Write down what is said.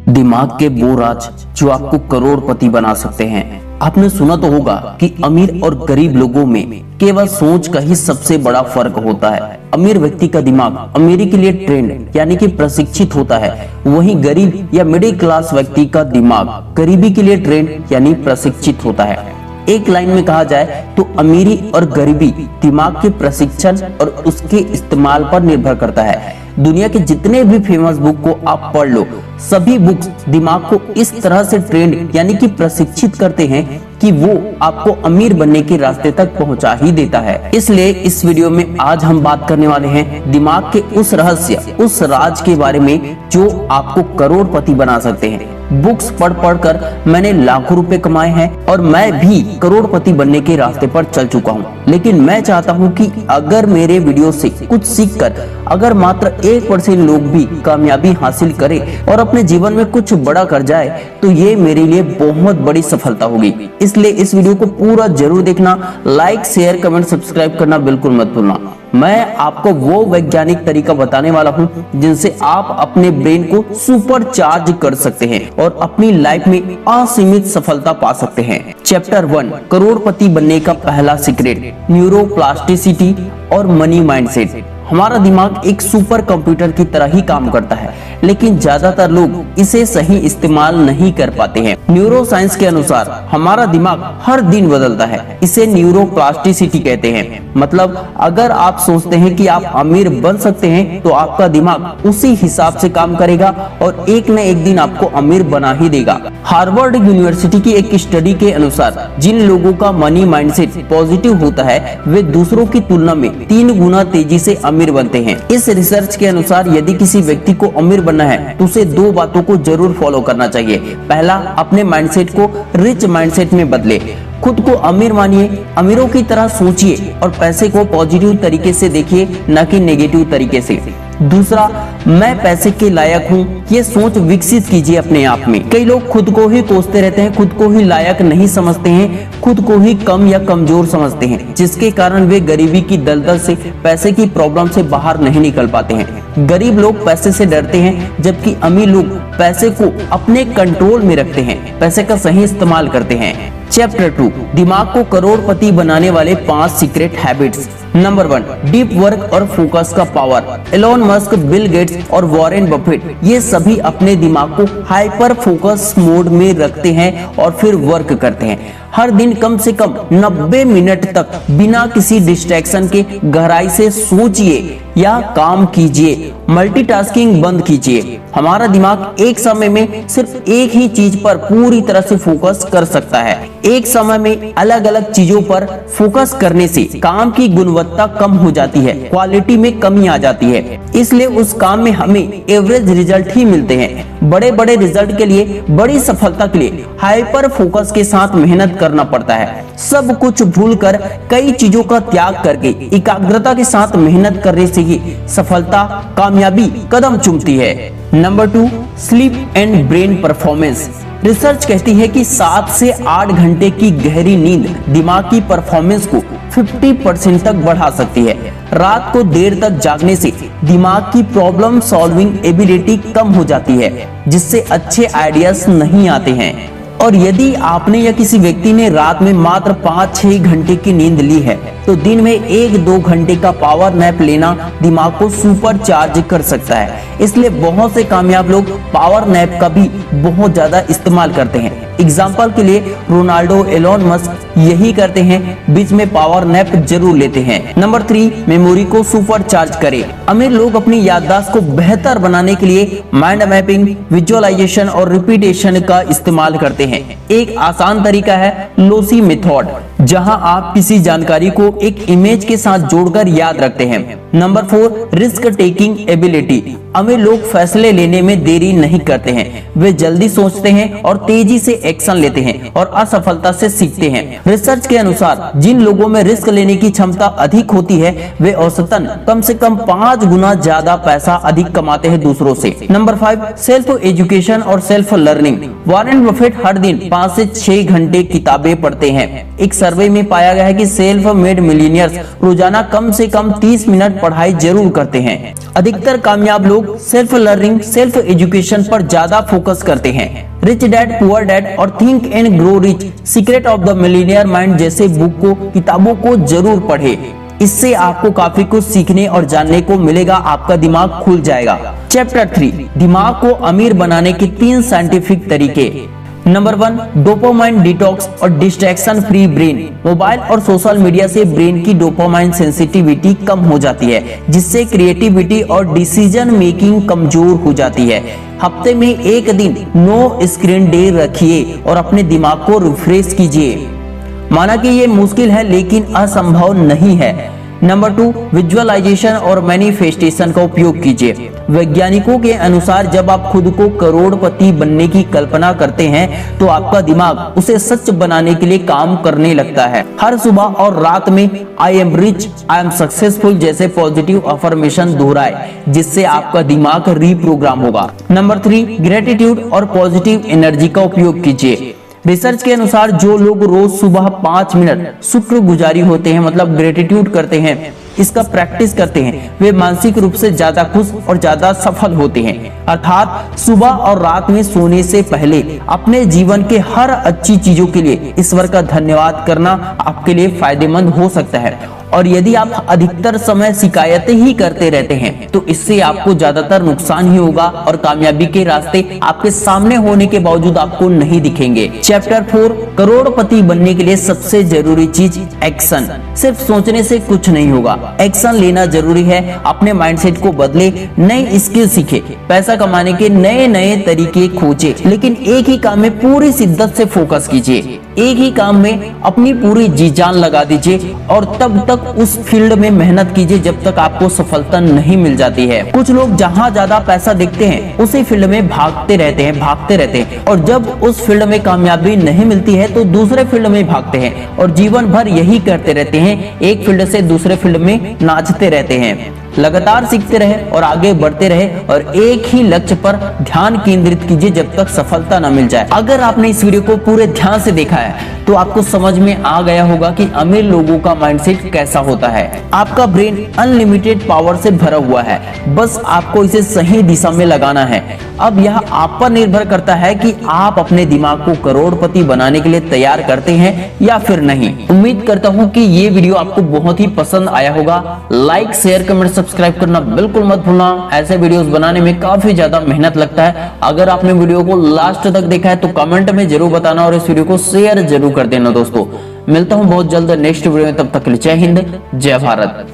दिमाग के वो राज जो आपको करोड़पति बना सकते हैं। आपने सुना तो होगा कि अमीर और गरीब लोगों में केवल सोच का ही सबसे बड़ा फर्क होता है। अमीर व्यक्ति का दिमाग अमीरी के लिए ट्रेंड यानी कि प्रशिक्षित होता है, वहीं गरीब या मिडिल क्लास व्यक्ति का दिमाग गरीबी के लिए ट्रेंड यानी प्रशिक्षित होता है। एक लाइन में कहा जाए तो अमीरी और गरीबी दिमाग के प्रशिक्षण और उसके इस्तेमाल पर निर्भर करता है। दुनिया के जितने भी फेमस बुक को आप पढ़ लो, सभी बुक्स दिमाग को इस तरह से ट्रेंड यानी कि प्रशिक्षित करते हैं कि वो आपको अमीर बनने के रास्ते तक पहुंचा ही देता है। इसलिए इस वीडियो में आज हम बात करने वाले हैं दिमाग के उस रहस्य, उस राज के बारे में जो आपको करोड़पति बना सकते हैं। बुक्स पढ़ कर मैंने लाखों रुपए कमाए हैं और मैं भी करोड़पति बनने के रास्ते पर चल चुका हूँ, लेकिन मैं चाहता हूँ कि अगर मेरे वीडियो से कुछ सीखकर अगर मात्र 1% लोग भी कामयाबी हासिल करें और अपने जीवन में कुछ बड़ा कर जाए तो ये मेरे लिए बहुत बड़ी सफलता होगी। इसलिए इस वीडियो को पूरा जरूर देखना, लाइक शेयर कमेंट सब्सक्राइब करना बिल्कुल मत भूलना। मैं आपको वो वैज्ञानिक तरीका बताने वाला हूँ जिनसे आप अपने ब्रेन को सुपर चार्ज कर सकते हैं और अपनी लाइफ में असीमित सफलता पा सकते हैं। चैप्टर 1, करोड़पति बनने का पहला सीक्रेट, न्यूरोप्लास्टिसिटी और मनी माइंडसेट। हमारा दिमाग एक सुपर कंप्यूटर की तरह ही काम करता है, लेकिन ज्यादातर लोग इसे सही इस्तेमाल नहीं कर पाते हैं। न्यूरो साइंस के अनुसार हमारा दिमाग हर दिन बदलता है, इसे न्यूरोप्लास्टिसिटी कहते हैं। मतलब अगर आप सोचते हैं कि आप अमीर बन सकते हैं तो आपका दिमाग उसी हिसाब से काम करेगा और एक न एक दिन आपको अमीर बना ही देगा। हार्वर्ड यूनिवर्सिटी की एक स्टडी के अनुसार जिन लोगों का मनी माइंडसेट पॉजिटिव होता है वे दूसरों की तुलना में 3 गुना तेजी से अमीर बनते हैं। इस रिसर्च के अनुसार यदि किसी व्यक्ति को अमीर बनना है तो उसे 2 बातों को जरूर फॉलो करना चाहिए। पहला, अपने माइंडसेट को रिच माइंडसेट में बदले, खुद को अमीर मानिए, अमीरों की तरह सोचिए और पैसे को पॉजिटिव तरीके से देखिए, न कि नेगेटिव तरीके से। दूसरा, मैं पैसे के लायक हूँ, ये सोच विकसित कीजिए अपने आप में। कई लोग खुद को ही कोसते रहते हैं, खुद को ही लायक नहीं समझते हैं, खुद को ही कम या कमजोर समझते हैं, जिसके कारण वे गरीबी की दलदल से, पैसे की प्रॉब्लम से बाहर नहीं निकल पाते हैं। गरीब लोग पैसे से डरते हैं, जबकि अमीर लोग पैसे को अपने कंट्रोल में रखते हैं, पैसे का सही इस्तेमाल करते हैं। चैप्टर 2, दिमाग को करोड़पति बनाने वाले 5 secret habits. Number 1, deep work और फोकस का power. Elon Musk, Bill Gates और वॉरेन बफेट ये सभी अपने दिमाग को हाइपर फोकस मोड में रखते हैं और फिर वर्क करते हैं। हर दिन कम से कम 90 मिनट तक बिना किसी डिस्ट्रैक्शन के गहराई से सोचिए या काम कीजिए। मल्टीटास्किंग बंद कीजिए। हमारा दिमाग एक समय में सिर्फ एक ही चीज पर पूरी तरह से फोकस कर सकता है। एक समय में अलग अलग चीजों पर फोकस करने से काम की गुणवत्ता कम हो जाती है, क्वालिटी में कमी आ जाती है, इसलिए उस काम में हमें एवरेज रिजल्ट ही मिलते हैं। बड़े बड़े रिजल्ट के लिए, बड़ी सफलता के लिए हाइपर फोकस के साथ मेहनत करना पड़ता है। सब कुछ भूलकर, कई चीजों का त्याग करके एकाग्रता के साथ मेहनत करने से ही सफलता, कामयाबी कदम चूमती है। Number 2, sleep and brain performance. Research कहती है कि 7 से 8 घंटे की गहरी नींद दिमाग की परफॉर्मेंस को 50% तक बढ़ा सकती है। रात को देर तक जागने से दिमाग की प्रॉब्लम सॉल्विंग एबिलिटी कम हो जाती है, जिससे अच्छे आइडियाज नहीं आते हैं। और यदि आपने या किसी व्यक्ति ने रात में मात्र 5-6 घंटे की नींद ली है तो दिन में 1-2 घंटे का पावर नैप लेना दिमाग को सुपर चार्ज कर सकता है। इसलिए बहुत से कामयाब लोग पावर नैप का भी बहुत ज्यादा इस्तेमाल करते हैं। एग्जाम्पल के लिए रोनाल्डो, एलोन मस्क यही करते हैं, बीच में पावर नैप जरूर लेते हैं। नंबर 3, मेमोरी को सुपर चार्ज करें। अमीर लोग अपनी याददाश्त को बेहतर बनाने के लिए माइंड मैपिंग, विजुअलाइजेशन और रिपीटेशन का इस्तेमाल करते हैं। एक आसान तरीका है लोसी मेथड, जहां आप किसी जानकारी को एक इमेज के साथ जोड़कर याद रखते हैं। Number 4, risk taking ability. अमीर लोग फैसले लेने में देरी नहीं करते हैं, वे जल्दी सोचते हैं और तेजी से एक्शन लेते हैं और असफलता से सीखते हैं। रिसर्च के अनुसार जिन लोगों में रिस्क लेने की क्षमता अधिक होती है वे औसतन कम से कम 5 गुना ज्यादा पैसा अधिक कमाते हैं दूसरों से। नंबर 5, सेल्फ एजुकेशन और सेल्फ लर्निंग। वॉरेन बफेट हर दिन 5 से 6 घंटे किताबें पढ़ते हैं। एक सर्वे में पाया गया है कि सेल्फ मेड मिलियनियर्स रोजाना कम से कम 30 मिनट पढ़ाई जरूर करते हैं। अधिकतर कामयाब लोग सेल्फ लर्निंग, सेल्फ एजुकेशन पर ज्यादा फोकस करते हैं। रिच डैड पुअर डैड और think and grow rich, secret of the millionaire mind जैसे बुक को, किताबों को जरूर पढ़े। इससे आपको काफी कुछ सीखने और जानने को मिलेगा, आपका दिमाग खुल जाएगा। चैप्टर 3, दिमाग को अमीर बनाने के 3 साइंटिफिक तरीके। नंबर 1, डोपामाइन डिटॉक्स और डिस्ट्रैक्शन फ्री ब्रेन। मोबाइल और सोशल मीडिया से ब्रेन की डोपामाइन सेंसिटिविटी कम हो जाती है, जिससे क्रिएटिविटी और डिसीजन मेकिंग कमजोर हो जाती है। हफ्ते में 1 दिन नो स्क्रीन डे रखिए और अपने दिमाग को रिफ्रेश कीजिए। माना कि ये मुश्किल है लेकिन असंभव नहीं है। नंबर 2, विजुअलाइजेशन और मैनिफेस्टेशन का उपयोग कीजिए। वैज्ञानिकों के अनुसार जब आप खुद को करोड़पति बनने की कल्पना करते हैं तो आपका दिमाग उसे सच बनाने के लिए काम करने लगता है। हर सुबह और रात में I am rich, I am successful जैसे पॉजिटिव अफर्मेशन दोहराए, जिससे आपका दिमाग रीप्रोग्राम होगा। नंबर 3, ग्रेटिट्यूड और पॉजिटिव एनर्जी का उपयोग कीजिए। रिसर्च के अनुसार जो लोग रोज सुबह 5 मिनट शुक्रगुजारी होते हैं, मतलब ग्रेटिट्यूड करते हैं, इसका प्रैक्टिस करते हैं, वे मानसिक रूप से ज्यादा खुश और ज्यादा सफल होते हैं। अर्थात सुबह और रात में सोने से पहले अपने जीवन के हर अच्छी चीजों के लिए ईश्वर का धन्यवाद करना आपके लिए फायदेमंद हो सकता है। और यदि आप अधिकतर समय शिकायतें ही करते रहते हैं तो इससे आपको ज्यादातर नुकसान ही होगा और कामयाबी के रास्ते आपके सामने होने के बावजूद आपको नहीं दिखेंगे। चैप्टर 4, करोड़पति बनने के लिए सबसे जरूरी चीज एक्शन। सिर्फ सोचने से कुछ नहीं होगा, एक्शन लेना जरूरी है। अपने माइंडसेट को बदले, नई स्किल सीखे, पैसा कमाने के नए नए तरीके खोजे, लेकिन एक ही काम में पूरी शिद्दत से फोकस कीजिए। एक ही काम में अपनी पूरी जी जान लगा दीजिए और तब तक उस फील्ड में मेहनत कीजिए जब तक आपको सफलता नहीं मिल जाती है। कुछ लोग जहां ज्यादा पैसा देखते हैं उसी फील्ड में भागते रहते हैं और जब उस फील्ड में कामयाबी नहीं मिलती है तो दूसरे फील्ड में भागते हैं और जीवन भर यही करते रहते हैं, एक फील्ड से दूसरे फील्ड में नाचते रहते हैं। लगातार सीखते रहे और आगे बढ़ते रहे और एक ही लक्ष्य पर ध्यान केंद्रित कीजिए जब तक सफलता न मिल जाए। अगर आपने इस वीडियो को पूरे ध्यान से देखा है तो आपको समझ में आ गया होगा कि अमीर लोगों का माइंडसेट कैसा होता है। आपका ब्रेन अनलिमिटेड पावर से भरा हुआ है, बस आपको इसे सही दिशा में लगाना है। अब यह आप पर निर्भर करता है कि आप अपने दिमाग को करोड़पति बनाने के लिए तैयार करते हैं या फिर नहीं। उम्मीद करता हूँ कि ये वीडियो आपको बहुत ही पसंद आया होगा। लाइक, शेयर, कमेंट, सब्सक्राइब करना बिल्कुल मत भूलना। ऐसे वीडियोस बनाने में काफी ज्यादा मेहनत लगता है। अगर आपने वीडियो को लास्ट तक देखा है तो कमेंट में जरूर बताना और इस वीडियो को शेयर जरूर कर देना। दोस्तों मिलता हूं बहुत जल्द नेक्स्ट वीडियो में, तब तक के लिए जय हिंद, जय भारत।